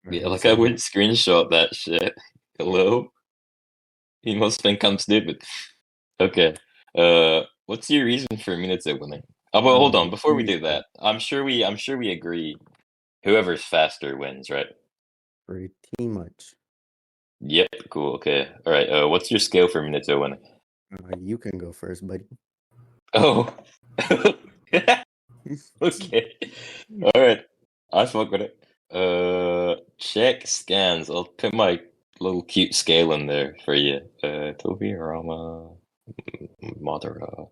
Yeah, Alright, like I so wouldn't screenshot that shit. Hello? You must think I'm stupid. Okay. What's your reason for Minato winning? Oh, well, hold on. Before we pretty do sure. that, I'm sure we agree. Whoever's faster wins, right? Pretty much. Yep. Cool. Okay. All right. What's your scale for Minato winning? You can go first, buddy. Oh. Okay. All right. I fuck with it. Check scans. I'll put my little cute scale in there for you. Toby Rama Madara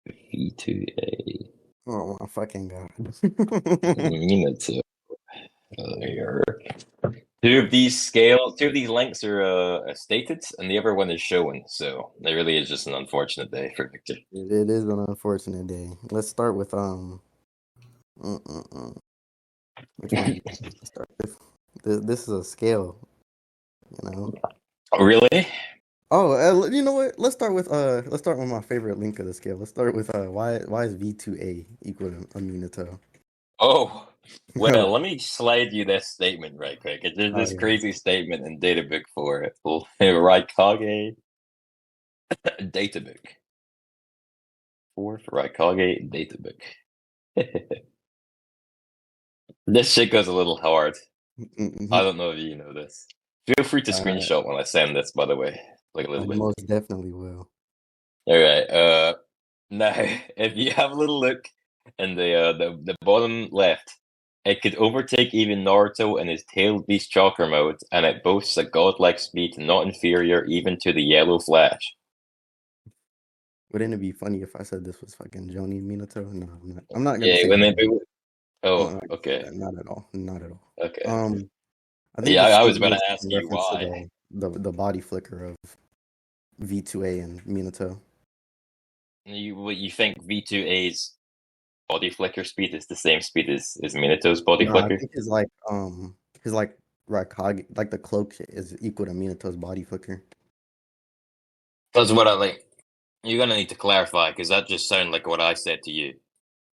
V2A Oh my fucking god. Minato. Here. Two of these links are stated, and the other one is showing. So it really is just an unfortunate day for Victor. It is an unfortunate day. Let's start with which one do you want us to start with? This is a scale, you know. Oh, really? Oh, you know what? Let's start with my favorite link of the scale. Let's start with why is V2A equal to a Minato? Oh, Oh well, let me slide you this statement right quick. There's this yeah. crazy statement in Databook for it. Raikage Databook. Fourth Raikage Databook. This shit goes a little hard. I Mhm. don't know if you know this. Feel free to Uh, screenshot when I send this, by the way. Like a I little bit. most definitely will. All right. Now, if you have a little look in the bottom left, it could overtake even Naruto in his tailed beast chakra mode, and it boasts a godlike speed not inferior even to the Yellow Flash. Wouldn't it be funny if I said this was fucking Joni Minato? No, I'm not. I'm not gonna Yeah, say when that. they do. I'm Oh, not gonna say okay, that. Not at all. Not at all. okay. Um, I think Yeah, this I was statement about is to just ask in you reference to why. the body flicker of V2A and Minato. You think V2A's body flicker speed is the same speed as Minato's body No, I flicker? think his like Raikage like the cloak is equal to Minato's body flicker. That's what I like. You're gonna need to clarify because that just sounded like what I said to you.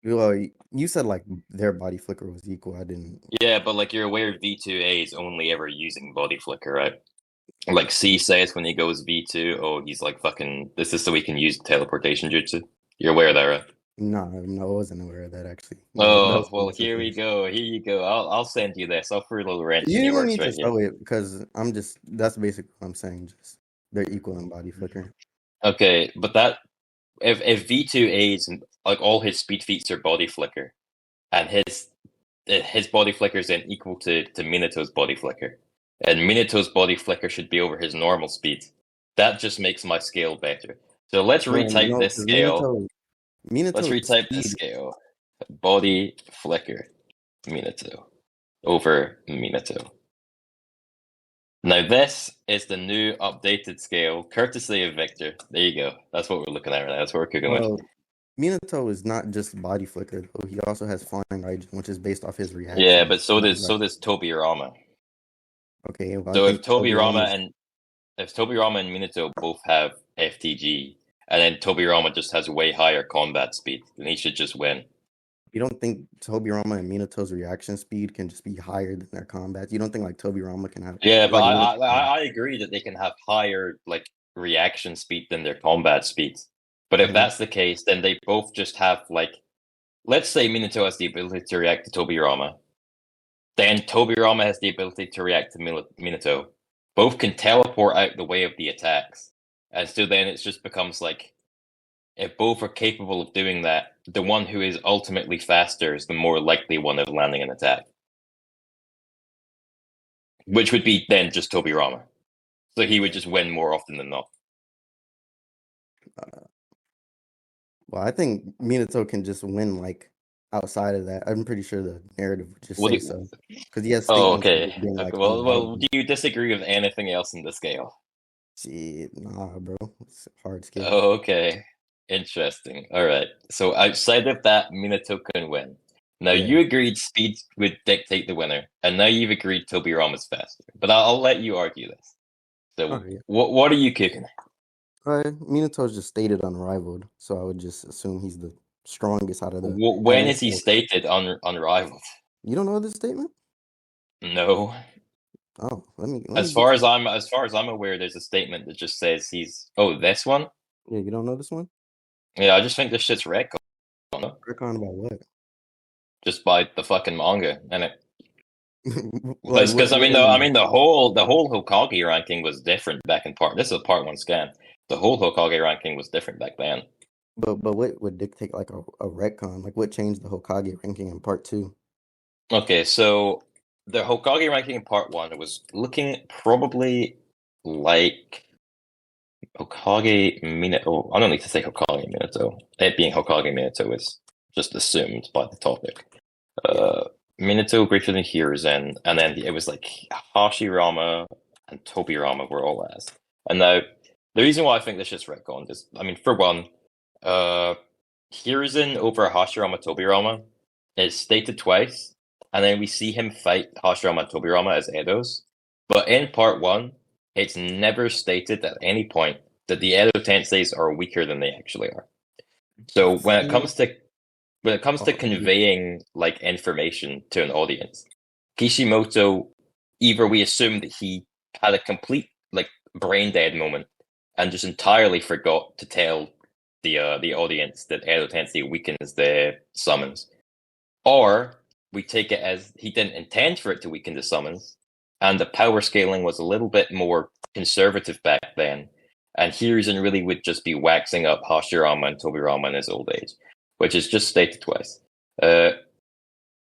Well, you said like their body flicker was equal. I didn't. Yeah, but like you're aware V2A is only ever using body flicker, right? Like C says when he goes V2, oh, he's like fucking. This is so he can use teleportation jutsu. You're aware of that, right? No, no, I wasn't aware of that actually. That Oh was a well, here we surprise. go. Here you go. I'll send you this. I'll throw a little wrench in You your don't works need to right here. show it because I'm just that's basically what I'm saying. Just they're equal in body flicker. Okay, but that if V2A's like all his speed feats are body flicker, and his body flicker is then equal to Minato's body flicker, and Minato's body flicker should be over his normal speed. That just makes my scale better. So let's No, retype no, this because scale. Let's Minato's retype this speed. scale. Body flicker Minato over Minato. Now this is the new updated scale, courtesy of Victor. There you go. That's what we're looking at right now. That's what we're cooking with. Well, Minato is not just body flicker though. He also has flying Raijin, which is based off his Yeah, but reactions. so does Tobirama. Okay, well, I So if think Tobirama Tobirama's. and if Tobirama and Minato both have FTG, and then Tobirama just has way higher combat speed, then he should just win. You don't think Tobirama and Minato's reaction speed can just be higher than their combat? You don't think like Tobirama can have Yeah, but like Minato? I agree that they can have higher like reaction speed than their combat speed. But if Mhm. that's the case, then they both just have like let's say Minato has the ability to react to Tobirama. Then Tobirama has the ability to react to Minato. Both can teleport out the way of the attacks. And so then it just becomes like if both are capable of doing that, the one who is ultimately faster is the more likely one of landing an attack. Which would be then just Tobirama. So he would just win more often than not. Uh, well, I think Minato can just win like outside of that. I'm pretty sure the narrative would just What say do, so because he has oh, statements of okay. just being Okay. like Well, unrivaled. do you disagree with anything else in the scale? Shit, nah, bro, it's a hard scale. Oh, okay. Interesting. All right. So outside of that, Minato can win. Now Yeah. you agreed speed would dictate the winner, and now you've agreed Tobirama's faster. But I'll let you argue this. Oh So yeah. what are you cooking? Minato's just stated unrivaled, so I would just assume he's the strongest out of the When anime is he scale. stated unrivaled? You don't know this statement? No. Oh, let me As get far you. as I'm aware, there's a statement that just says he's. Oh, this one. Yeah, you don't know this one? Yeah, I just think this shit's wreck Recon about what? just by the fucking manga, and it Like because I what mean do you mean? the whole Hokage ranking was different back in part. This is a part one scan. The whole Hokage ranking was different back then. But what would dictate like a retcon? Like what changed the Hokage ranking in part two? Okay, so the Hokage ranking in part one was looking probably like Hokage Minato. I don't need to say Hokage Minato. It being Hokage Minato is just assumed by the topic. Yeah. Minato greater than Hiruzen, and then it was like Hashirama and Tobirama were all last. And now the reason why I think this is retconned is, I mean, for one, uh, Hiruzen over Hashirama Tobirama is stated twice, and then we see him fight Hashirama and Tobirama as Edos. But in part one, it's never stated at any point that the Edo Tenseis are weaker than they actually are. So See, when it comes to oh, conveying like information to an audience, Kishimoto, either we assume that he had a complete like brain dead moment and just entirely forgot to tell the audience that Edo Tensei weakens the summons, or we take it as he didn't intend for it to weaken the summons, and the power scaling was a little bit more conservative back then, and Hiruzen really would just be waxing up Hashirama and Tobirama in his old age, which is just stated twice. Uh,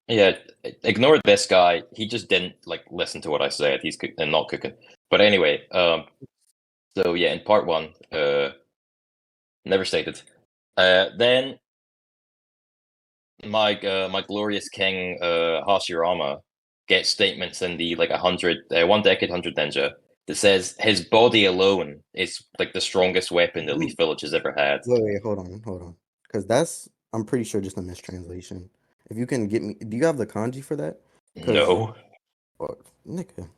yeah, ignore this guy. He just didn't like listen to what I said. He's and not cooking. But anyway, so yeah, in part one, never stated. Then my glorious king Hashirama gets statements in the like 100 ninja that says his body alone is like the strongest weapon that Leaf Village has ever had. wait, hold on. Because that's, I'm pretty sure, just a mistranslation. If you can get me, do you have the kanji for that? Because, No. oh, nigga,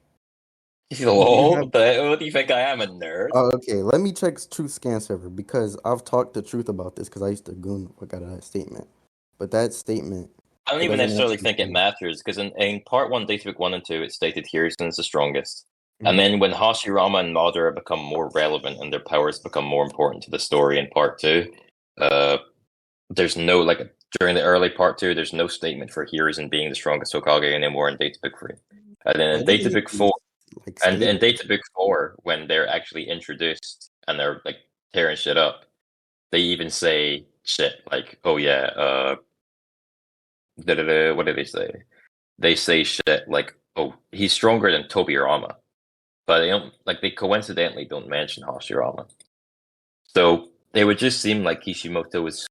you Lol, have. what do you think I am, a nerd? Oh, okay, let me check Truth Scan Server because I've talked the truth about this because I used to goon the fuck out of that statement. But that statement, I don't it even doesn't necessarily actually think it say. matters because in part one, Databook 1 and 2, it stated Hiruzen's the strongest. And Mhm. then when Hashirama and Madara become more relevant and their powers become more important to the story in part two, uh, there's no, like, during the early part two, there's no statement for Hiruzen being the strongest Hokage anymore in Databook 3. And then But in it doesn't Databook even 4, like and in stated. Databook 4, when they're actually introduced and they're, like, tearing shit up, they even say shit like, oh yeah, what did they say? They say shit like, "Oh, he's stronger than Tobirama," but they don't like they coincidentally don't mention Hashirama. So it would just seem like Kishimoto was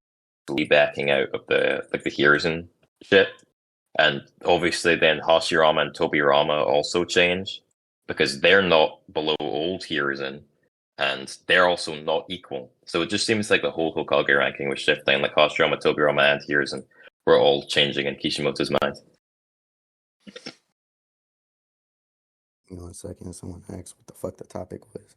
slowly backing out of the like the Hiruzen shit, and obviously then Hashirama and Tobirama also change because they're not below old Hiruzen, and they're also not equal. So it just seems like the whole Hokage ranking was shifting. Like Hashirama, Tobirama, and Hiruzen were all changing in Kishimoto's mind. You know, in a second, someone asked what the fuck the topic was.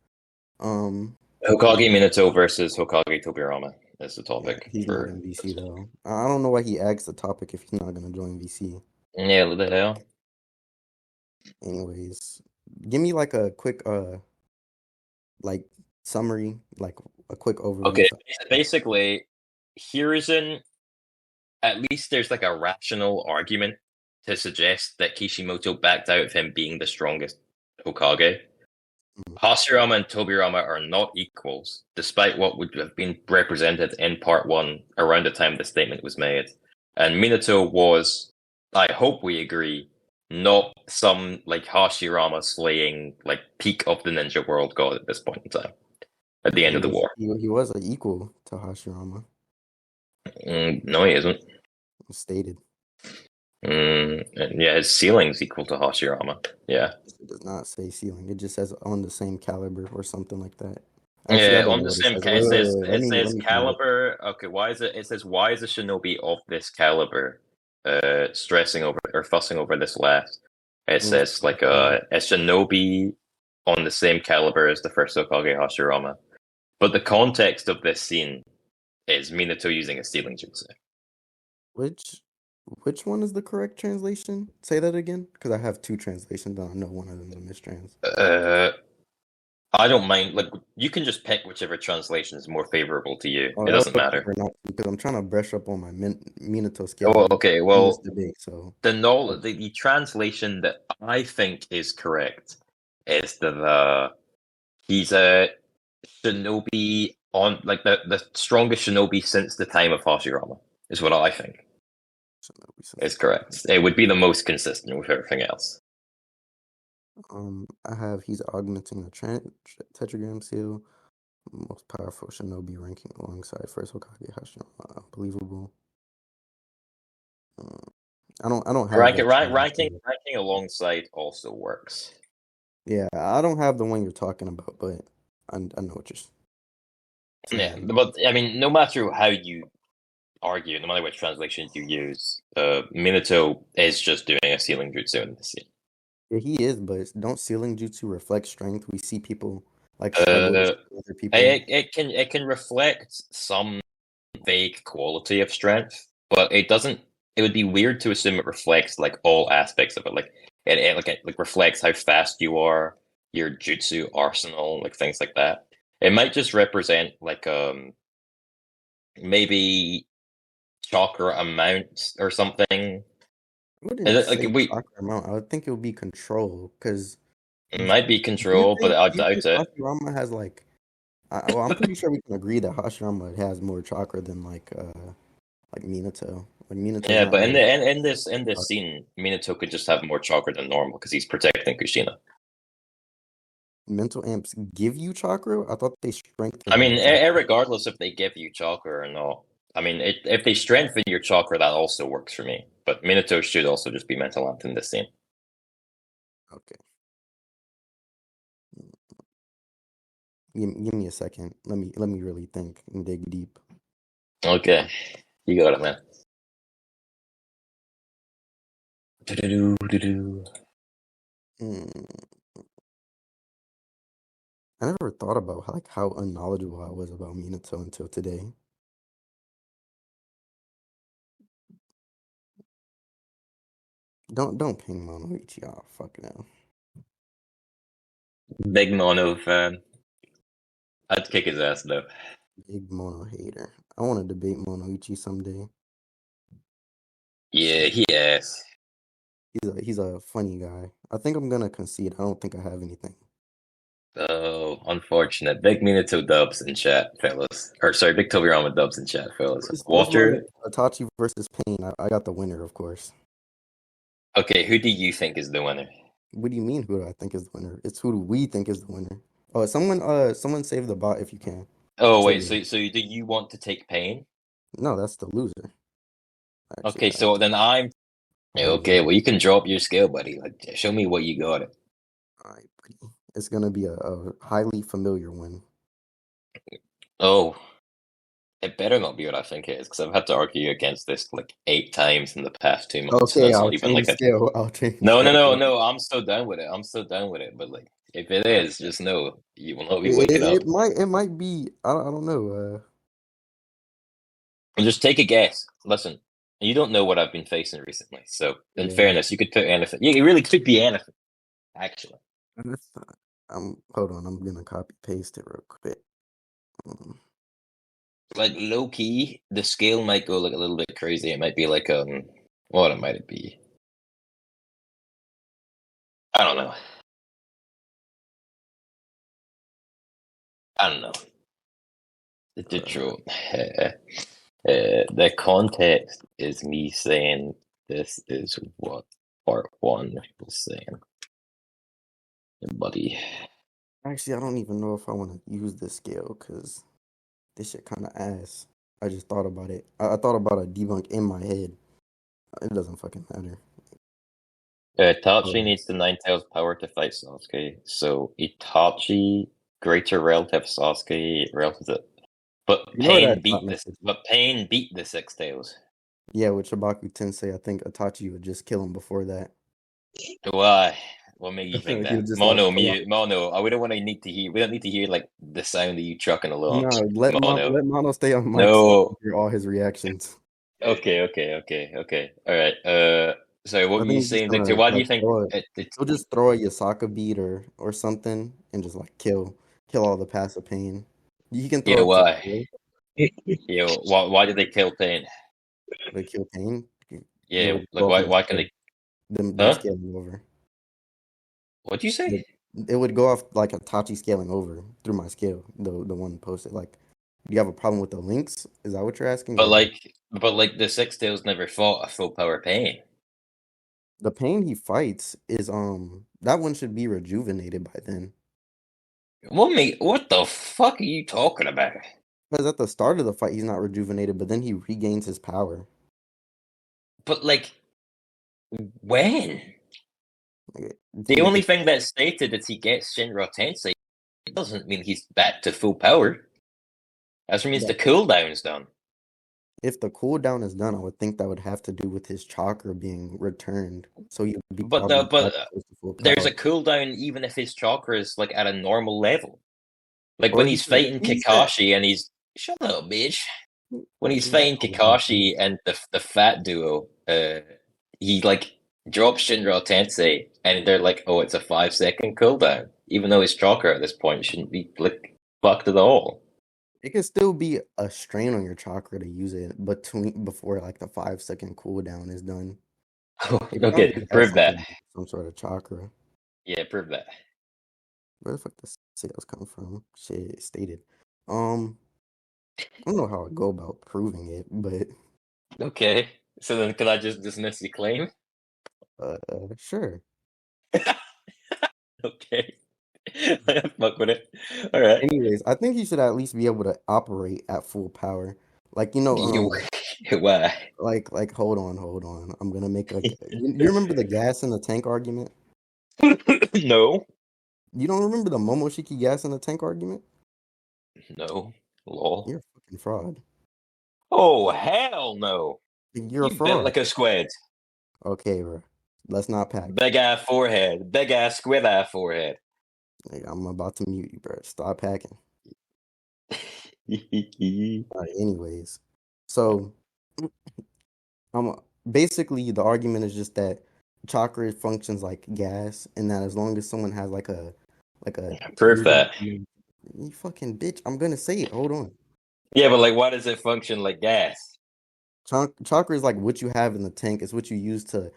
Um, Hokage Minato versus Hokage Tobirama is the yeah, topic he's not for in VC this one. though. I don't know why he asked the topic if he's not gonna join VC. Yeah, what the hell? Anyways, give me like a quick like summary, like a quick overview. Okay, So, basically, Hiruzen, at least there's like a rational argument to suggest that Kishimoto backed out of him being the strongest Hokage. mm, Hashirama and Tobirama are not equals, despite what would have been represented in part one around the time the statement was made. And Minato was, I hope we agree, not some like Hashirama slaying like peak of the ninja world god at this point in time, at the yeah, end of the war. he was an equal to Hashirama, No, he isn't. stated. And yeah, his ceiling's equal to Hashirama. Yeah. It does not say ceiling. It just says on the same caliber or something like that. Actually, I Yeah, don't on know the what it same says. it says Let it me says find it. caliber. Okay, why is it? It says why is a shinobi of this caliber stressing over or fussing over this last? It Mm, says like a shinobi on the same caliber as the first Hokage Hashirama. But the context of this scene is Minato using a stealing jutsu. Which Which one is the correct translation? Say that again, because I have two translations, and I know one of them is a mistrans. I don't mind. Like, you can just pick whichever translation is more favorable to you. Oh, It that doesn't would matter. prefer not to, because I'm trying to brush up on my Minato skill Oh, in okay. this Well, debate. So, the translation that I think is correct is that he's a shinobi on like the strongest shinobi since the time of Hashirama is what I think Shinobi is Sensei. correct. It would be the most consistent with everything else. I have he's augmenting the tetragram seal, most powerful shinobi ranking alongside first Hokage Hashirama. Unbelievable. Um, I don't have that translation. Ranking alongside also works. Yeah, I don't have the one you're talking about, but I know what you're Yeah, saying. but I mean, no matter how you argue, no matter which translation you use, Minato is just doing a sealing jutsu in the scene. Yeah, he is, but don't sealing jutsu reflect strength? We see people like struggle with Uh, other people. it can reflect some vague quality of strength, but it doesn't. It would be weird to assume it reflects like all aspects of it. Like it like reflects how fast you are, your jutsu arsenal, like things like that. It might just represent like maybe chakra amount or something. I wouldn't Like say chakra amount. I would think it would be control, because it might be do you control, but think I do you think doubt it. Hashirama has like well, I'm pretty sure we can agree that Hashirama has more chakra than like Minato. Like Minato's Yeah, not but really in this scene, Minato could just have more chakra than normal because he's protecting Kushina. mental amps give you chakra? I thought they I strengthen mean, your chakra. regardless if they give you chakra or not. I mean, if they strengthen your chakra, that also works for me. But Minato should also just be mental amped in this scene. Okay. Give me a second. Let me really think and dig deep. Okay, you got it, man. Do-do-do-do-do. Hmm. I never thought about like how unknowledgeable I was about Minato until today. Don't ping Monoichi off. Fuck no. Big mono fan. I'd kick his ass though. Big Mono hater. I want to debate Monoichi someday. Yeah, he is. He's a funny guy. I think I'm gonna concede. I don't think I have anything. Oh, unfortunate. Big Minato dubs in chat, fellas. Or sorry, Big Tobirama dubs in chat, fellas. Let's run Walter. it. Itachi versus Pain. I got the winner, of course. Okay, who do you think is the winner? What do you mean? Who do I think is the winner? It's who do we think is the winner? Oh, someone save the bot if you can. Oh Save wait, it. so do you want to take pain? No, that's the loser. Actually, Okay, so then I'm okay. Well, you can drop your skill, buddy. Like, show me what you got. all right, buddy. It's gonna be a highly familiar one. Oh, it better not be what I think it is, because I've had to argue against this like 8 times in the past 2 months, and Okay, that's I'll not even change like the a scale. I'll change the no, no, scale. no, no. I'm so done with it. I'm so done with it. But like, if it Uh, is, just know you will not be It, waking it, up. it might be. I don't know. And just take a guess. Listen, you don't know what I've been facing recently, so in Yeah. fairness, you could put anything. Yeah, it really could be anything, actually. Hold on. I'm gonna copy paste it real quick. Um, Like low key, the scale might go like a little bit crazy. It might be like what might it be? I don't know. I don't know. The uh, truth. The context is me saying this is what part one was saying, buddy. Actually, I don't even know if I want to use this scale because this shit kind of ass. I just thought about it. I thought about a debunk in my head. It doesn't fucking matter. Itachi Oh, needs the Nine Tails power to fight Sasuke. So Itachi, greater relative Sasuke, relative. you know what that taught me? But Pain beat the Six Tails. Yeah, with Shibaku Tensei, I think Itachi would just kill him before that. Why? What made you think He that? would just like pull out. Mono. We don't want to need to hear. We don't need to hear like the sound of you trucking along. No, Mono. let Mono stay on mic so I can No, hear all his reactions. Okay. All right. Sorry, what I were you think he's just saying, Victor? gonna Why do like you think throw it. it's He'll just throw a Yasaka bead or something and just like kill all the passive pain. He can yeah, throw up to why? 4, Yeah, why did they kill Pain? but kill pain. It Yeah, would like go off why my why can scale. they Them huh? scaling over. What'd you say? It, it would go off like a Tachi scaling over through my scale. The one posted. Like, do you have a problem with the links? Is that what you're asking? But Or like the Six Tails never fought a full power Pain. the pain he fights is that one should be rejuvenated by then. What the fuck are you talking about? Because at the start of the fight he's not rejuvenated, but then he regains his power. But like when? Like, The he only thing that's stated is he gets Shinra Tensei. It doesn't mean he's back to full power. That means yeah, the cooldown's done. if the cooldown is done, I would think that would have to do with his chakra being returned. So he would be But probably back close to full there's power. a cooldown even if his chakra is like at a normal level. Like Or when he he's fighting he said Kakashi and he's shut up, bitch. When he's y'all fighting know what Kakashi and the fat duo, he like drops Shinra Tensei and they're like, oh, it's a 5 second cooldown, even though his chakra at this point shouldn't be like fucked at all. it can still be a strain on your chakra to use it before like the 5 second cooldown is done. Like it Okay, already has prove that. something, some sort of chakra. Yeah, prove that. Where the fuck does sales come from? Shit, stated. Um, I don't know how I go about proving it, but Okay, so then can I just dismiss your claim? sure. Okay, fuck with it. All right. Anyways, I think he should at least be able to operate at full power. Like You, why? like hold on. I'm gonna make like you remember the gas in the tank argument? No, You don't remember the Momoshiki gas in the tank argument? no, lol. You're a fucking fraud. Oh hell no! You're a You built fraud. like a squid. Okay, bro. Let's not pack. Big ass forehead. Big ass squid ass forehead. Like, I'm about to mute you, bro. Stop packing. All right, anyways. So basically the argument is just that chakra functions like gas, and that as long as someone has like a Prove pure that. you fucking bitch, I'm gonna say it. Hold on. Yeah, but like, why does it function like gas? Chakra is like what you have in the tank. It's what you use to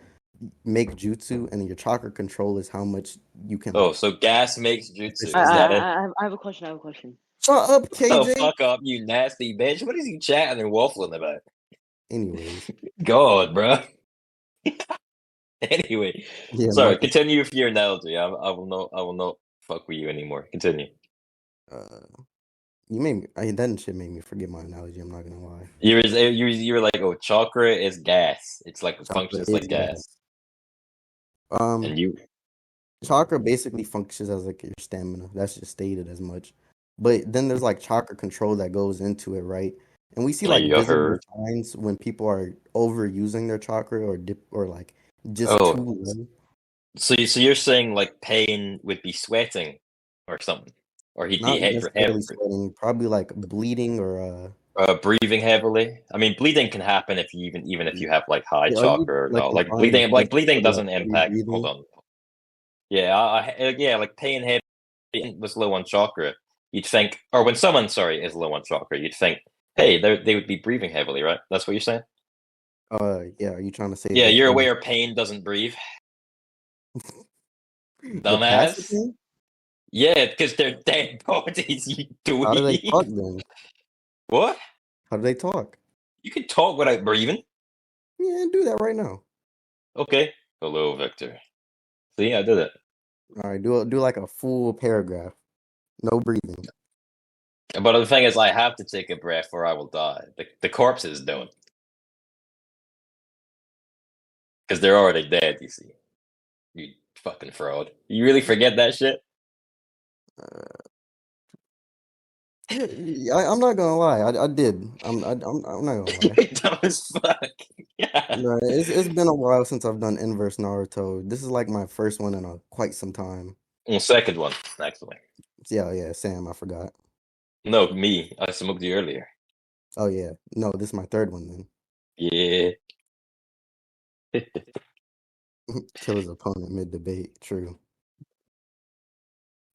make jutsu, and your chakra control is how much you can Oh, like so gas makes jutsu. I, Is efficiently. that it? I, I I have a question. I have a question. Shut up, Oh, KJ. fuck up, you nasty bitch. What is he chatting and waffling about? Anyways, God, bro. Anyway, yeah, sorry. Marcus. Continue with your analogy. I will not. I will not fuck with you anymore. Continue. Uh, you made me. That shit made me forget my analogy. I'm not gonna lie. You were like, oh, chakra is gas. It's like it Chakra functions is like gas. gas, and you. Chakra basically functions as like your stamina. That's just stated as much. But then there's like chakra control that goes into it, right? And we see like You visible heard. signs when people are overusing their chakra or like just too Oh, low. so you're saying like pain would be sweating or something, or he'd be Not necessarily sweating, probably like bleeding or breathing heavily. I mean, bleeding can happen if you even if you have like high are you chakra or like not. implying Like bleeding for the doesn't heavy impact. Hold breathing? on. Yeah, yeah, like pain heavy was low on chakra. You'd think, or when someone, sorry, is low on chakra, you'd think, hey, they would be breathing heavily, right? That's what you're saying. Yeah, are you trying to say Yeah, the you're pain aware pain doesn't breathe, the passive dumbass. pain? Yeah, because they're dead bodies, you How do they talk dweeb. then? What? How do they talk? You can talk without breathing. Yeah, do that right now. Okay. Hello, Victor. See, I did it. All right, do like a full paragraph. No breathing. But the thing is, I have to take a breath or I will die. The corpses don't, because they're already dead, you see. You fucking fraud. You really forget that shit? Uh, yeah, I'm not gonna lie. I did. I'm not gonna lie. You're dumb as fuck. Yeah. No, it's been a while since I've done inverse Naruto. This is like my first one in quite some time. Well, second one, actually. Yeah, Sam, I forgot. No, me. I smoked you earlier. Oh yeah, no, this is my third one then. Yeah. Kill his opponent mid debate. True.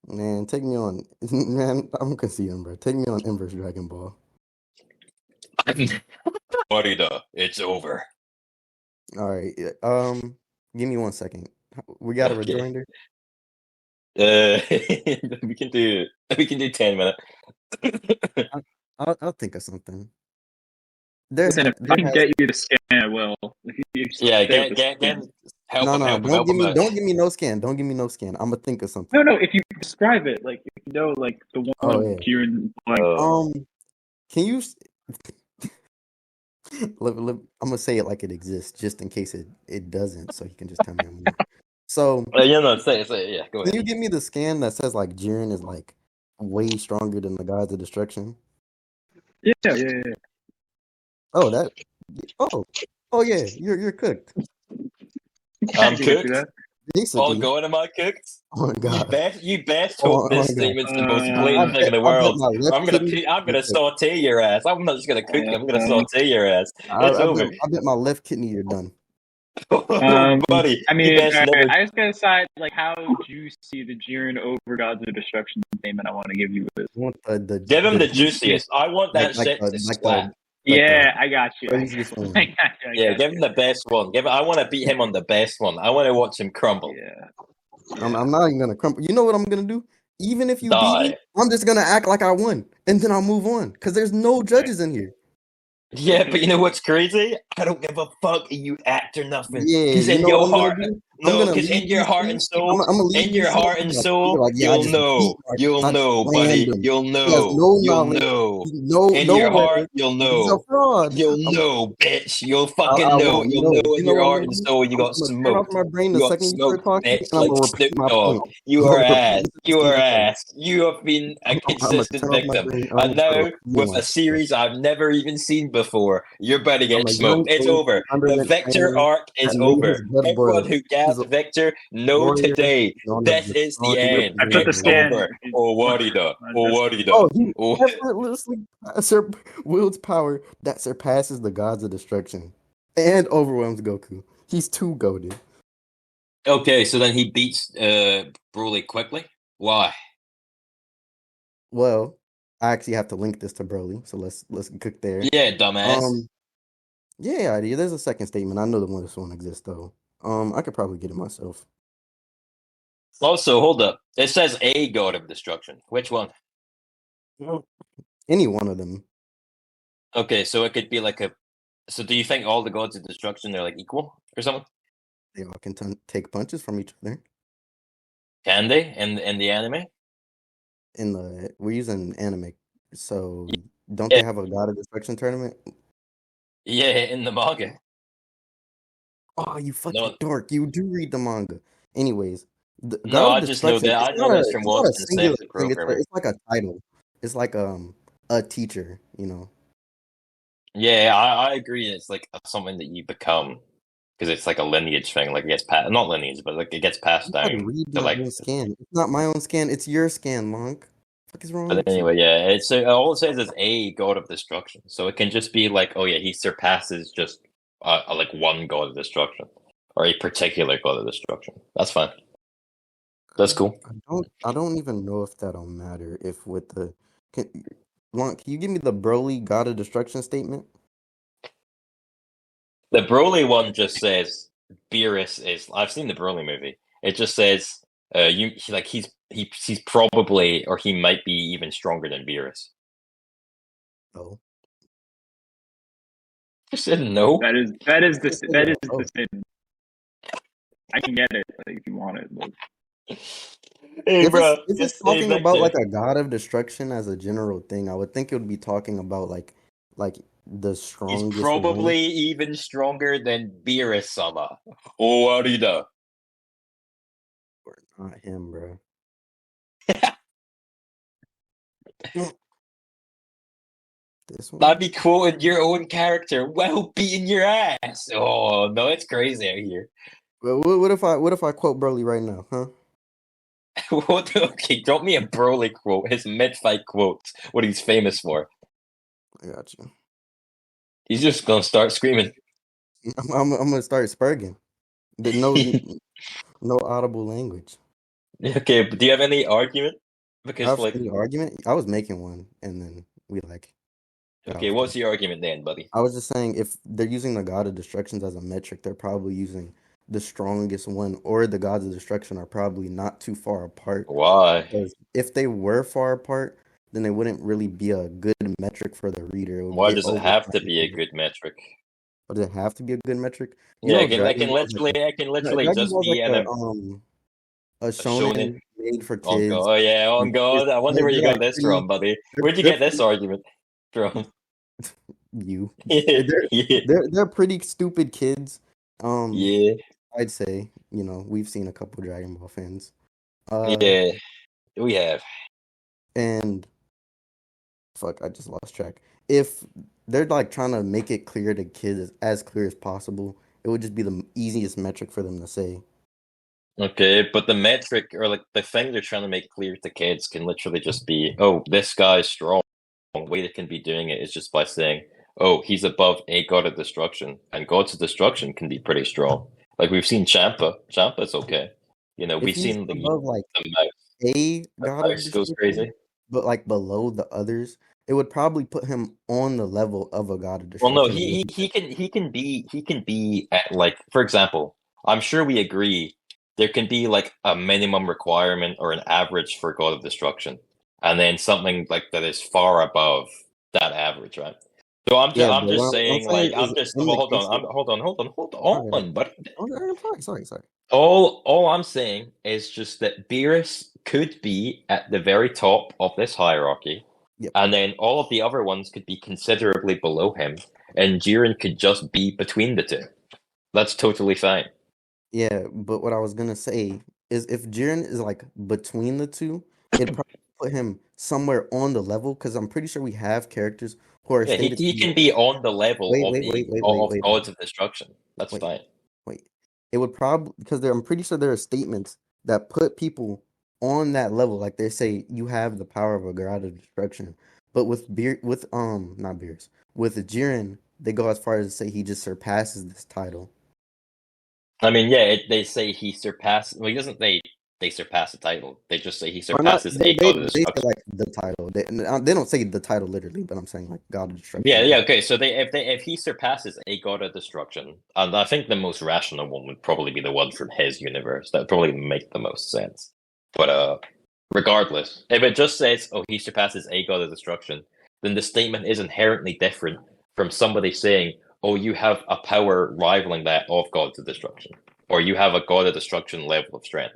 Man, take me on. Man, I'm conceding, bro. Take me on Inverse Dragon Ball. Marita, it's over. All right. Give me 1 second. We got a Okay. rejoinder. We can do 10 minutes. I'll think of something. There, Listen, if I there can has. get you the scan, I will. If you Yeah, stay with the get scan. help No, him, no, help him, don't help give him me, out. don't give me no scan. Don't give me no scan. I'm gonna think of something. No, if you describe it, like if you know, like the one Oh yeah. here in like, Can you? I'm gonna say it like it exists, just in case it doesn't, so you can just tell me I'm wrong. So, Say it, yeah, go can you ahead. give me the scan that says like Jiren is like way stronger than the gods of destruction? yeah. Oh, that. Oh yeah. You're cooked. I I'm can get you cooked. that. Oh, Basically. going, am I cooked? Oh my god. You best Oh, hope my this god. statement's the most Uh, blatant thing in the I bet world. my left I'm kidney. gonna saute your ass. I'm not just gonna cook you. I'm gonna saute your ass. It's over, I bet my left kidney you're done. buddy. I You mean, best all right, never. I just gotta decide like how juicy the Jiren over Gods of Destruction statement I want to give you is. I want Give him the juiciest, juiciest. I want that like shit the to like slap. Yeah, I got you. craziest one. I got you. Yeah, give him the best one. I want to beat him on the best one. I want to watch him crumble. Yeah. I'm not even gonna crumple. You know what I'm gonna do? Even if you beat me, Die. I'm just gonna act like I won, and then I'll move on. Cause there's no judges in here. Yeah, but you know what's crazy? I don't give a fuck you act or nothing. Yeah, Because you in know what your I'm gonna heart, do? I'm no, gonna because leave in your these heart and things. soul, I'm gonna leave in these your things. heart and soul, Like, yeah, I you'll just beat know, Mark. you'll That's know, buddy, random. you'll He has know, no you'll knowledge. know. In No your heart, letter. you'll He's a know. fraud. You'll know, bitch. You'll fucking I know. won't You'll know. know You in know your what I'm heart gonna and do? soul you I'm got gonna turn off smoked. my brain the You got second you start smoked, talking, bitch, and I'm like gonna Snoop repeat my Dogg. point. You I'm are gonna repeat ass. the You thing are I said. ass. You have been a I'm gonna consistent turn off my victim. brain. I'm And gonna start now, a with a nuance. series I've never even seen before, you're about to I'm get a young smoked. It's age over. The underwent Victor training arc that is made his over. blood Everyone boil. who He's gapped a Victor, know warrior today, known as this the is the strongest end. I put the It's Genin. scan. over. Oh, Warida. Oh, Oh, Warida. he Oh. effortlessly wields power that surpasses the gods of destruction and overwhelms Goku. He's too goaded. Okay, so then he beats Broly quickly? Why? Well, I actually have to link this to Broly, so let's cook there. Yeah, dumbass. Yeah, there's a second statement. I know this one exists though. I could probably get it myself. Also, hold up. It says a god of destruction. Which one? Any one of them. Okay, so it could be like a. So do you think all the gods of destruction are like equal or something? They all can take punches from each other. Can they in the anime? We're using anime, so don't Yeah, they have a God of Destruction tournament? yeah, in the manga. Oh, you No, fucking dork! You do read the manga. Anyways, the God no, of I just know Destruction. that. I know this from It's not a watching singular Seth thing. programming. It's like a title. It's like a teacher. You know. Yeah, I agree. It's like something that you become because it's like a lineage thing. Like it gets passed, not lineage, but like it gets passed I down read to my like. own scan. It's not my own scan. It's your scan, Monk. What the fuck is wrong But with you? anyway, yeah, it's all it says is a god of destruction. So it can just be like, oh yeah, he surpasses just like one god of destruction or a particular god of destruction. That's fine. That's cool. I don't even know if that'll matter if with the can, Monk, can you give me the Broly God of Destruction statement? The Broly one just says Beerus is. I've seen the Broly movie. It just says he's probably or he might be even stronger than Beerus. Oh. You said no. That is the Oh. statement. I can get it like, if you want it. But... Hey, bro, If it's just say talking about Victor. like a God of Destruction as a general thing, I would think it would be talking about like the He's strongest one. probably even stronger than Beerus-sama. Oh, Arida. Or not him, bro. This one? I'd be quoting your own character while beating your ass. Oh no, it's crazy out here. Well, what if I quote Broly right now, huh? Okay, drop me a Broly quote. His mid-fight quotes. What he's famous for. I got you. He's just gonna start screaming. I'm gonna start spurging. No audible language. Okay, but do you have any argument? I Because have like, any argument? I was making one, and then we got okay, off what's topic. the argument then, buddy? I was just saying if they're using the God of Destructions as a metric, they're probably using the strongest one, or the gods of destruction are probably not too far apart. Why? Because if they were far apart, then they wouldn't really be a good metric for the reader. It would Why get does it have to be a overcomplicated. good metric? But does it have to be a good metric? You Yeah, know, I Dragon Ball is like I can no, literally Dragon just Ball is be like an a a shonen. shonen made for Oh kids. god, oh yeah, oh And god. I wonder where you they're got like this pretty. from, buddy. Where'd you They're get this pretty. argument from? You. Yeah, They're yeah, they're pretty stupid kids. Um, yeah, I'd say, we've seen a couple Dragon Ball fans. Uh, yeah. We have. and fuck, I just lost track. If they're like trying to make it clear to kids as clear as possible, it would just be the easiest metric for them to say. Okay, but the metric or like the thing they're trying to make clear to kids can literally just be, oh, this guy's strong. The way they can be doing it is just by saying, oh, he's above a god of destruction, and gods of destruction can be pretty strong. Like we've seen Champa. Champa's okay. You know, If we've he's seen above like the mouse. a The god of mouse goes destruction, crazy. but like below the others, it would probably put him on the level of a god of Well, no, destruction. he can be at like, for example, I'm sure we agree there can be like a minimum requirement or an average for God of Destruction, and then something like that is far above that average, right? So Yeah, I'm but just what I'm saying, saying like is I'm just in the hold case on, of hold all right, on, buddy. okay, sorry. All I'm saying is just that Beerus could be at the very top of this hierarchy, Yep. and then all of the other ones could be considerably below him, and Jiren could just be between the two. That's totally fine. Yeah, but what I was gonna say is if Jiren is like between the two, it'd probably put him somewhere on the level because I'm pretty sure we have characters who are Yeah, stated to he be can be on the level wait, of wait, wait, wait, wait, wait, Gods of Destruction. That's wait, fine. wait. It would probably because I'm pretty sure there are statements that put people on that level. Like they say you have the power of a god of destruction. But with not Beerus, with Jiren, they go as far as to say he just surpasses this title. I mean, yeah, they say he surpassed. Well, he doesn't. They surpass the title. They just say he Or not surpasses they a they God of they say Destruction. like the title. They don't say the title literally, but I'm saying like God of Yeah, Destruction. yeah, okay. So if he surpasses a god of destruction, and I think the most rational one would probably be the one from his universe. That would probably make the most sense. But regardless, if it just says, "Oh, he surpasses a god of destruction," then the statement is inherently different from somebody saying, "Oh, you have a power rivaling that of gods of destruction," or "You have a god of destruction level of strength."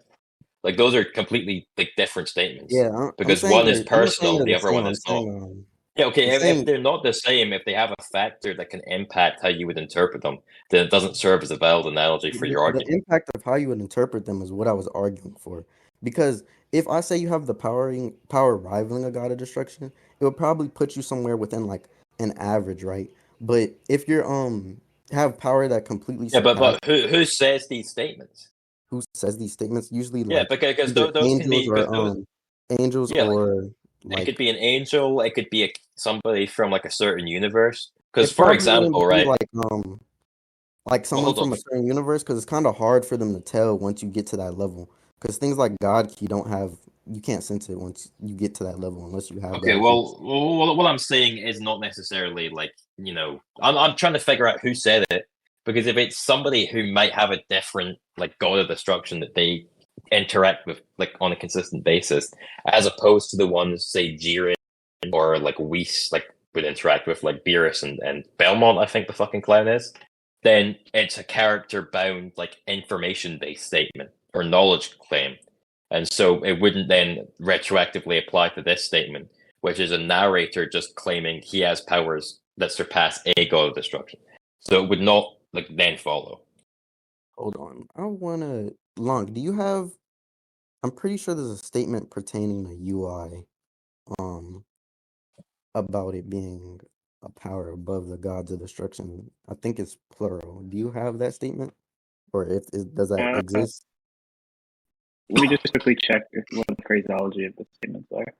Like those are completely like different statements Yeah, I'm because saying one is I'm not saying personal, they're the the other same. one is not. Yeah, okay. I'm If saying they're not the same, if they have a factor that can impact how you would interpret them, then it doesn't serve as a valid analogy for your the argument. impact of how you would interpret them is what I was arguing for. Because if I say you have the power rivaling a god of destruction, it would probably put you somewhere within like an average, right? But if you're have power that completely Yeah, surpasses who says these statements? who says these statements, usually Yeah, like because either those can be because those angels yeah, like or it could like be an angel, it could be somebody from like a certain universe. Because it for probably wouldn't example, be right? like Well, someone hold on. from a certain universe because it's kind of hard for them to tell once you get to that level because things like God key don't have you can't sense it once you get to that level unless you have Okay, that key. what I'm saying is not necessarily like, you know, I'm trying to figure out who said it because if it's somebody who might have a different like god of destruction that they interact with like on a consistent basis, as opposed to the ones say Jiren or like Whis like would interact with like Beerus and Belmont, I think the fucking clown is, then it's a character bound like information based statement or knowledge claim. And so it wouldn't then retroactively apply to this statement, which is a narrator just claiming he has powers that surpass a god of destruction. So it would not like then follow. Hold on, I want to Long. Do you have? I'm pretty sure there's a statement pertaining to UI, um, about it being a power above the gods of destruction. I think it's plural. Do you have that statement, or does that Uh, exist? let me just quickly check what the phraseology of the statements are.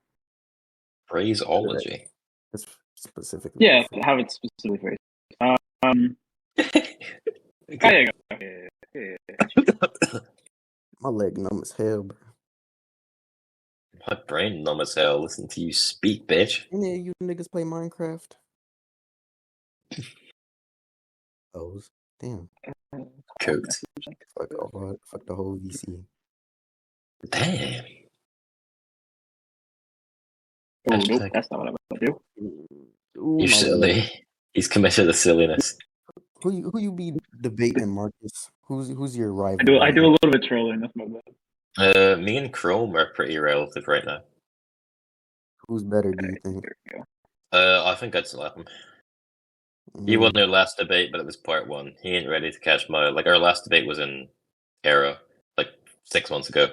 Phraseology. It's specifically Yeah, referred. how it's specifically phrased. Um, Okay. yeah. My leg numb as hell, bro. My brain numb as hell. Listen to you speak, bitch. Any of you niggas play Minecraft? Those. Damn. Cooked. Fuck the whole VC. Damn. Oh, nope, Hashtag. that's not what I'm gonna do. Ooh, You're my leg. silly. He's committed a silliness. Who you be debating, Marcus? Who's your rival? I right do now? a little bit trolling. That's my bad. Me and Chrome are pretty relative right now. Who's better, do you think? There we go. I think I'd slap him. He won our last debate, but it was part one. He ain't ready to catch my our last debate was in Era, like 6 months ago.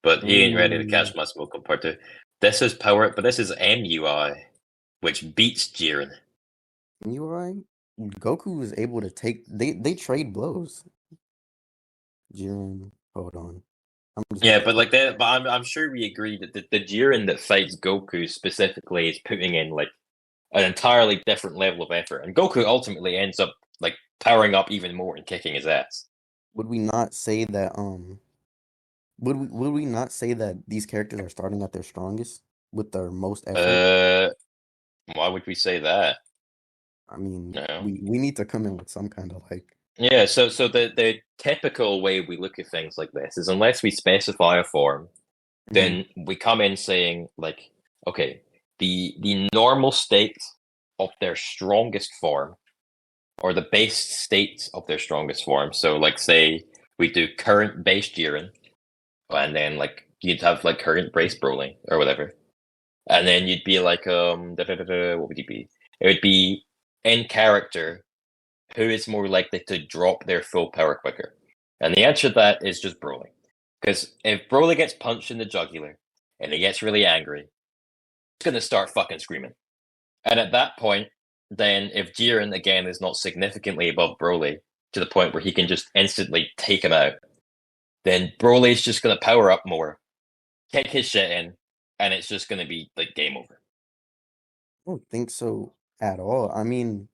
But he ain't ready to catch my smoke on part two. This is power, but this is MUI, which beats Jiren. MUI? Goku was able to take they trade blows. Jiren, hold on. Yeah, but like that. But I'm sure we agree that the Jiren that fights Goku specifically is putting in like an entirely different level of effort, and Goku ultimately ends up like powering up even more and kicking his ass. Would we not say that would we not say that these characters are starting at their strongest with their most effort? Why would we say that? I mean, No. we need to come in with some kind of like Yeah, so the typical way we look at things like this is unless we specify a form, then we come in saying like, okay, the normal state of their strongest form, or the base state of their strongest form. So like say we do current base Jiren, and then like you'd have like current base Broly or whatever. And then you'd be like what would you be? It would be in character who is more likely to drop their full power quicker? And the answer to that is just Broly. Because if Broly gets punched in the jugular and he gets really angry, he's going to start fucking screaming. And at that point, then if Jiren again is not significantly above Broly to the point where he can just instantly take him out, then Broly's just going to power up more, kick his shit in, and it's just going to be like game over. I don't think so at all. I mean,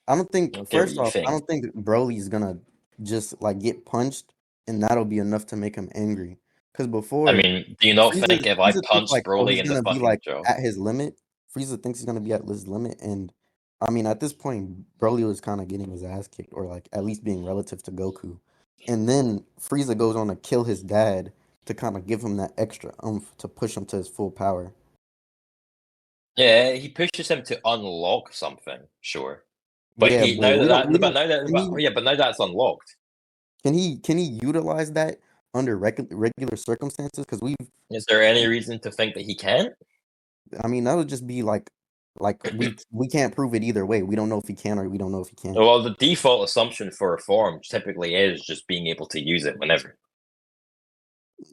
I don't think Okay, what first do you off, think? I don't think Broly's gonna just like get punched and that'll be enough to make him angry. Because before, I mean, do you not Frieza, think if I Frieza thinks punch like, oh, Broly he's in the gonna be fucking like jaw? at his limit. Frieza thinks he's gonna be at his limit, and I mean, at this point, Broly was kind of getting his ass kicked, or like at least being relative to Goku. And then Frieza goes on to kill his dad to kind of give him that extra oomph to push him to his full power. Yeah, he pushes him to unlock something, sure. But Yeah, he but now we don't. that We but don't. now that Can he? yeah, but now that's unlocked. Can he utilize that under regular circumstances? Because we've. Is there any reason to think that he can? I mean, that would just be like we can't prove it either way. We don't know if he can or we don't know if he can't. Well, the default assumption for a form typically is just being able to use it whenever.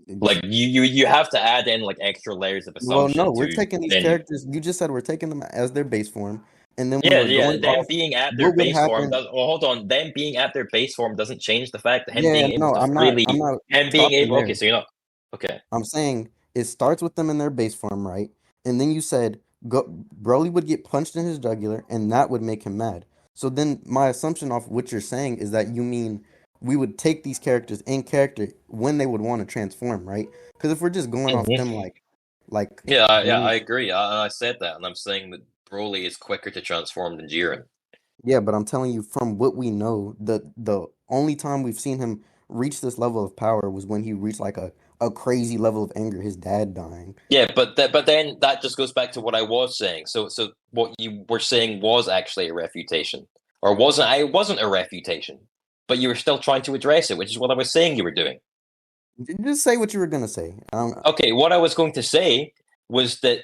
Like you have to add in like extra layers of Well, assumption no, we're to taking these then characters. You just said we're taking them as their base form, and then we yeah, were yeah. going Them off being at their what would base form happen. does. Well, hold on. Them being at their base form doesn't change the fact that him Yeah, being able no, to I'm not. freely I'm not him being stopping able. there. Okay, so you're not. Okay. I'm saying it starts with them in their base form, right? And then you said Broly would get punched in his jugular, and that would make him mad. So then my assumption off what you're saying is that you mean we would take these characters in character when they would want to transform, right? Because if we're just going off them like Yeah, when I agree. I said that, and I'm saying that Broly is quicker to transform than Jiren. yeah, but I'm telling you from what we know, the only time we've seen him reach this level of power was when he reached like a crazy level of anger, his dad dying. Yeah, but then that just goes back to what I was saying. So what you were saying was actually a refutation, or wasn't? I wasn't a refutation, but you were still trying to address it, which is what I was saying you were doing. Just say what you were gonna say. I don't know. Okay, what I was going to say was that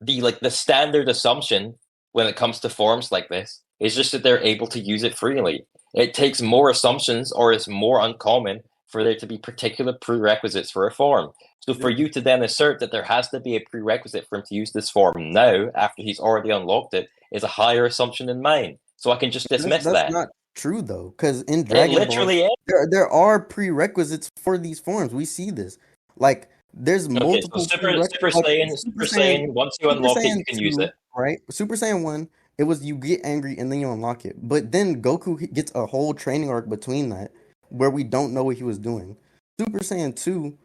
the standard assumption when it comes to forms like this is just that they're able to use it freely. It takes more assumptions, or it's more uncommon for there to be particular prerequisites for a form. So for you to then assert that there has to be a prerequisite for him to use this form now, after he's already unlocked it, is a higher assumption than mine. So I can just dismiss That's that. not true though, because in It Dragon Ball, literally is. there are prerequisites for these forms. We see this. Like there's Okay, so multiple Super prerequisites. Like Saiyan, once you Super unlock it, Saiyan you can use 2, it. right? Super Saiyan 1 It was you get angry and then you unlock it. But then Goku gets a whole training arc between that where we don't know what he was doing. Super Saiyan 2,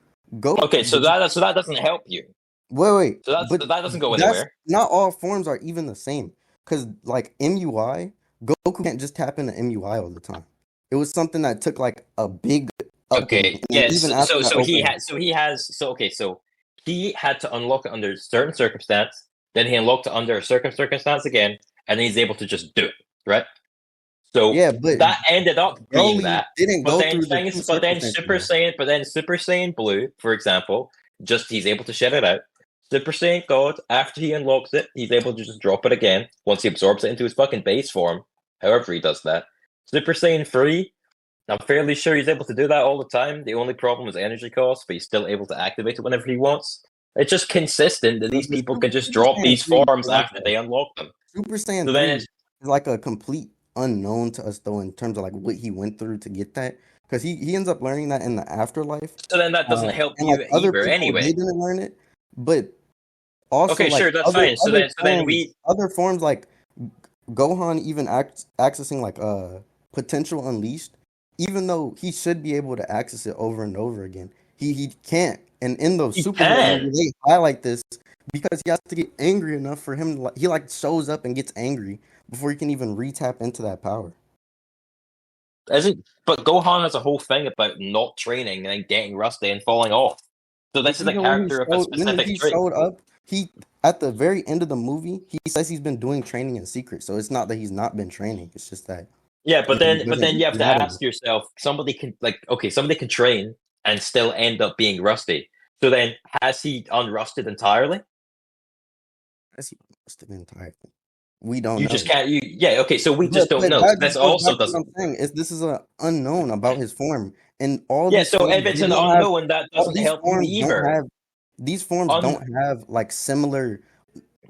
Okay, so that doesn't help you. wait, So but that doesn't go that's anywhere. not all forms are even the same. Because like MUI, Goku can't just tap into MUI all the time. It was something that took like a big upbringing, Okay, and then yes. even after that overhaul. So he had to unlock it under a certain circumstance. Then he unlocked it under a circumstance again, and then he's able to just do it, right? So Yeah, but that ended up being Broly that. didn't But go then through the two circumstances. But then Super Saiyan Blue, for example, just he's able to shed it out. Super Saiyan God, after he unlocks it, he's able to just drop it again once he absorbs it into his fucking base form. However he does that. Super Saiyan 3, I'm fairly sure he's able to do that all the time. The only problem is energy cost, but he's still able to activate it whenever he wants. It's just consistent that these The people can just Super drop Saiyan these 3 is forms like after they unlock them. Super So Saiyan then 3 it's is like a complete unknown to us though in terms of like what he went through to get that. Because he ends up learning that in the afterlife. so then that doesn't help And like you other either people anyway. they didn't learn it. But also Okay, like sure, that's fine. other forms like Gohan even accessing like potential unleashed, even though he should be able to access it over and over again. He can't. And in those he superhero can. movies, they highlight this because he has to get angry enough for him to, like, he like shows up and gets angry before he can even re-tap into that power. Isn't but Gohan has a whole thing about not training and then getting rusty and falling off. So But this is a even character of a when specific he trait. showed up, he at the very end of the movie, he says he's been doing training in secret. So it's not that he's not been training. It's just that Yeah, but it then you doesn't have to matter. ask yourself, somebody can train and still end up being rusty. So then has he unrusted entirely? That's the entire thing. We don't You just know. can't okay, so we just don't But know. So that this just goes also back to what doesn't I'm saying. This is an unknown about his form, and all Yeah, these so forms if it's they an don't have. unknown, that All doesn't these help you forms don't either. have. These forms Un don't have like similar,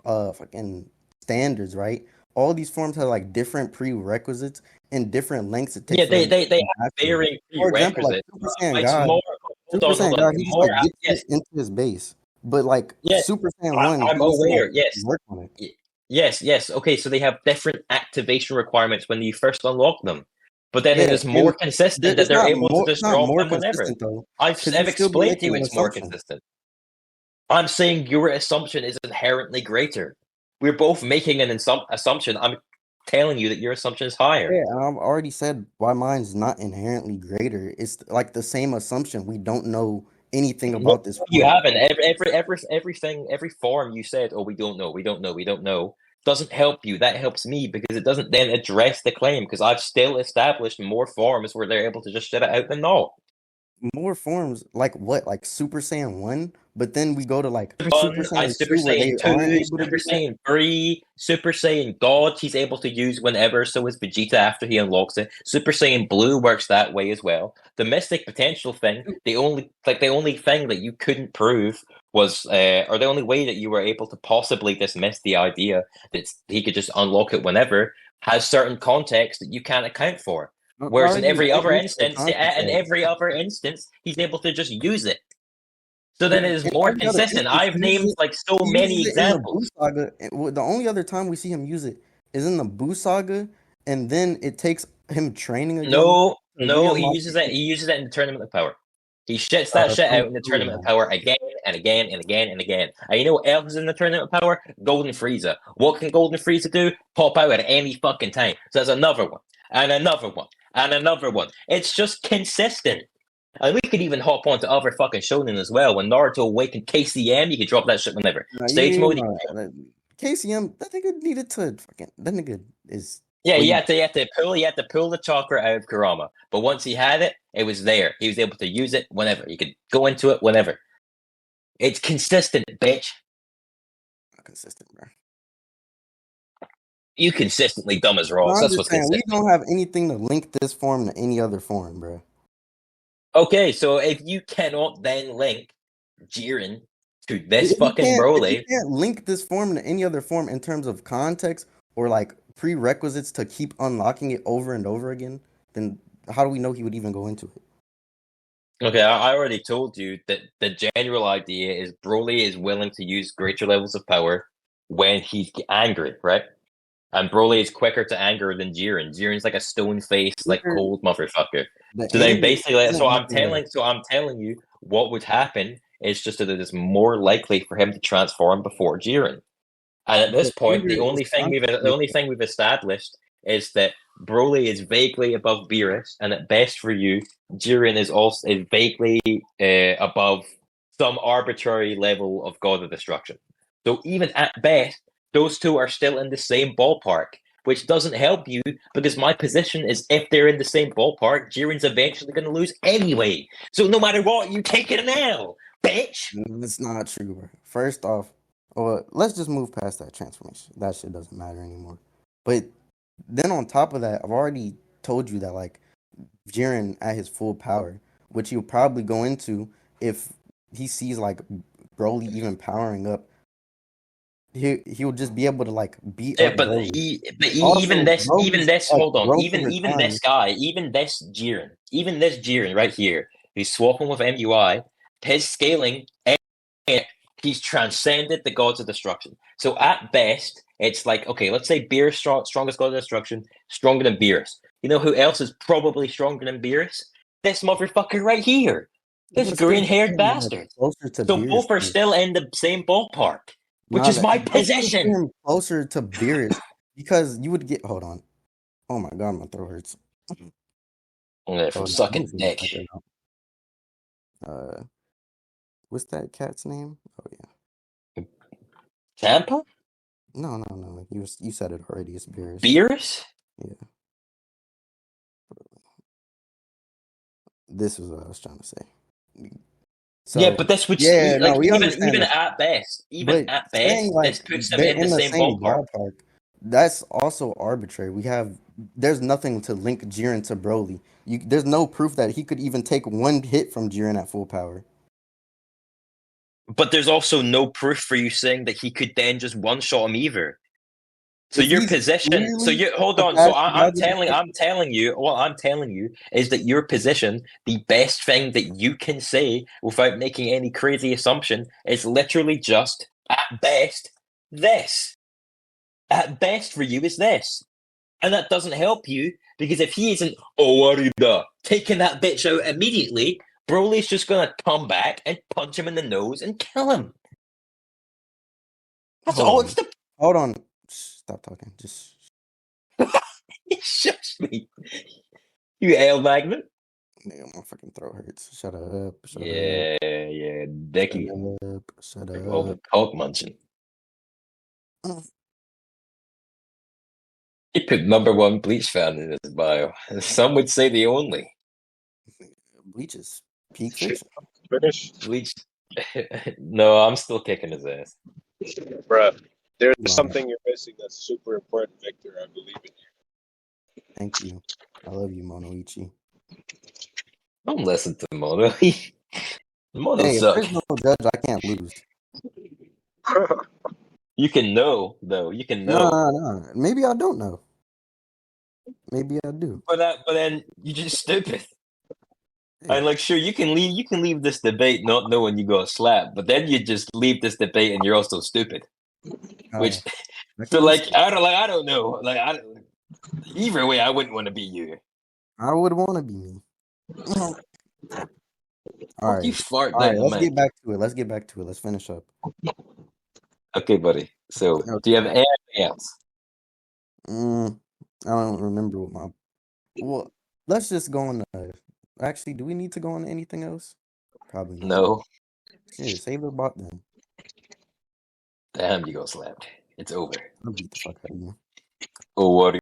fucking standards, right? All these forms have like different prerequisites and different lengths it takes Yeah, for them they to have master it. varying For example, like prerequisites. Super Saiyan It's God, more hold on. He just More like gets yes, it into his base, but like yes. Super Saiyan 1, I'm he doesn't like aware. Yes. work on it. Yes. Okay, so they have different activation requirements when you first unlock them. But then it Yeah, is more and consistent that they're able to it's just not drop more them whenever. consistent though, because I've you still be explained to you making an it's more assumption. consistent. I'm saying your assumption is inherently greater. We're both making an assumption. I'm telling you that your assumption is higher. Yeah, and I've already said why mine's not inherently greater. It's like the same assumption. We don't know anything No, about this you form. haven't. Every form you said, oh, we don't know, doesn't help you. That helps me because it doesn't then address the claim because I've still established more forms where they're able to just shut it out than not. More forms like what? Like Super Saiyan 1, but then we go to like Super Saiyan Super 2 where Saiyan they aren't 2, able to Super do that. Saiyan 3, Super Saiyan God, he's able to use whenever, so is Vegeta after he unlocks it. Super Saiyan Blue works that way as well. The Mystic Potential thing, the only thing that you couldn't prove was, or the only way that you were able to possibly dismiss the idea that he could just unlock it whenever, has certain context that you can't account for. Why Whereas are you getting into the context in though? every other instance, he's able to just use it. So But then it is in more every other consistent. instance, I've named like so he many uses it in the Boo examples. Saga. The only other time we see him use it is in the Boo Saga, and then it takes him training again to He re-unlock uses it. it. He uses it in the Tournament of Power. He shits that shit out in the True, Tournament of Power again and again and again and again. And you know what else is in the Tournament of Power? Golden Frieza. What can Golden Frieza do? Pop out at any fucking time. So there's another one, and another one, and another one. It's just consistent. And we could even hop onto other fucking shonen as well. When Naruto awakened KCM, you could drop that shit whenever. No, Stage mode, KCM, that nigga needed to fucking. That nigga is. yeah, What he you, had to pull the chakra out of Kurama. But once he had it, it was there. He was able to use it whenever. He could go into it whenever. It's consistent, bitch. not consistent, bro. You consistently dumb as No, rocks. I'm That's just what's saying we consistent. don't have anything to link this form to any other form, bro. Okay, so if you cannot then link Jiren to this If you fucking Broly, can't link this form to any other form in terms of context or like prerequisites to keep unlocking it over and over again, then how do we know he would even go into it? okay, I already told you that the general idea is Broly is willing to use greater levels of power when he's angry, right? And Broly is quicker to anger than Jiren. Jiren's like a stone-faced, like Jiren- cold motherfucker. The So then anger basically, isn't I'm telling you, what would happen is just that it is more likely for him to transform before Jiren. And at this the point, anger the is only thing we've established is that Broly is vaguely above Beerus, and at best for you, Jiren is vaguely above some arbitrary level of God of Destruction. So even at best, those two are still in the same ballpark, which doesn't help you because my position is if they're in the same ballpark, Jiren's eventually going to lose anyway. So no matter what, you take it now, bitch. It's not true, bro. First off, well, let's just move past that transformation. That shit doesn't matter anymore. But then on top of that, I've already told you that like Jiren at his full power, which he'll probably go into if he sees like Broly even powering up. He'll just be able to like beat up Broly. Also, Broly's like hold on, growth over time. this guy, even this Jiren right here, who's swapping with MUI, his scaling, he's transcended the gods of destruction. So at best, it's like, okay, let's say Beerus strongest god of destruction, stronger than Beerus. You know who else is probably stronger than Beerus? This motherfucker right here. This But still, green-haired Jiren, like, bastard. closer to So Beerus both are than- still in the same ballpark, which Nah, is my that puts position. him closer to Beerus because you would get. Hold on. Oh my god, my throat hurts. From Hold on, sucking let me dick. figure it out. What's that cat's name? Oh yeah. Tampa? No. You said it already. It's Beerus. Beerus? Yeah. This is what I was trying to say. So, yeah, but that's what yeah, like no, we even understand this. at best, But saying like this puts them they're in the same ballpark. that's also arbitrary. There's nothing to link Jiren to Broly. There's no proof that he could even take one hit from Jiren at full power. But there's also no proof for you saying that he could then just one shot him either. So If your he's position. So clearly you hold on. So I'm telling you. What I'm telling you is that your position, the best thing that you can say without making any crazy assumption, is literally just at best this. At best for you is this, and that doesn't help you because if he isn't taking that bitch out immediately, Broly's just gonna come back and punch him in the nose and kill him. That's all. It's the. Hold on. Stop talking. Just. Shush me. You ale magnet. Nigga, my fucking throat hurts. Shut up. Yeah, Dicky. Shut up. Over cock munching. He put #1 Bleach fan in his bio. Some would say the only. Bleach is peak fiction. Finish. Bleach. No, I'm still kicking his ass. Bruh, there's No. something you're missing that's super important, Victor. I believe in you. Thank you. I love you, Monoichi. Don't listen to Mono. Mono Hey, if suck. there's no judge, I can't lose. You can know, though. You can know. No. Maybe I don't know. Maybe I do. But then you're just stupid. Hey. And like, sure, you can leave this debate not knowing you got slapped, but then you just leave this debate and you're also stupid. Which, so like, I don't know. Like, either way, I wouldn't want to be you. I would want to be me. All right. You fart All right, down the let's mic. get back to it. Let's finish up. Okay, buddy. So, do you have anything else? I don't remember what my. Well, let's just go on. Actually, do we need to go on to anything else? Probably not. No. Yeah, save the bot then. Damn, you got slapped. It's over. I'll beat the fuck out of you. Oh, what?